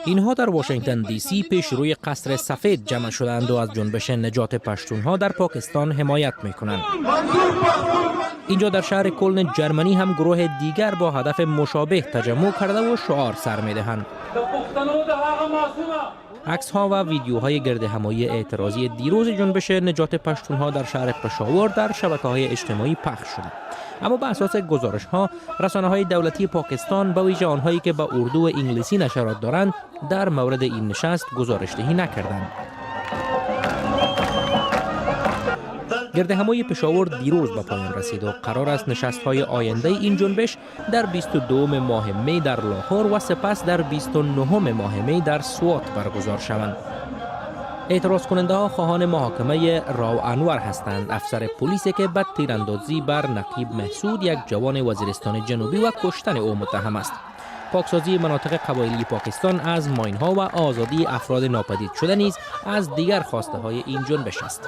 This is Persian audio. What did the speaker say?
اینها در واشنگتن دی سی پیش روی قصر سفید جمع شدند و از جنبش نجات پشتونها در پاکستان حمایت میکنند. اینجا در شهر کلن جرمنی هم گروه دیگر با هدف مشابه تجمع کرده و شعار سر میدهند. عکس ها و ویدیوهای گردهمایی اعتراضی دیروز جنبش نجات پشتونها در شهر پشاور در شبکه‌های اجتماعی پخش شده. اما به اساس گزارش ها، رسانه‌های دولتی پاکستان به ویژه آنهایی که به اردو و انگلیسی نشرات دارند در مورد این نشست گزارش دهی نکردند. گردهمایی پشاور دیروز به پایان رسید و قرار است نشست‌های آینده این جنبش در 22 ماه می در لاهور و سپس در 29 ماه می در سوات برگزار شوند. اعتراض کننده ها خواهان محاکمه راو انور هستند، افسر پلیسی که به تیراندازی بر نقیب محسود، یک جوان وزیرستان جنوبی و کشتن او متهم است. پاکسازی مناطق قبایلی پاکستان از ماین‌ها و آزادی افراد ناپدید شده نیز از دیگر خواسته های این جنبش است.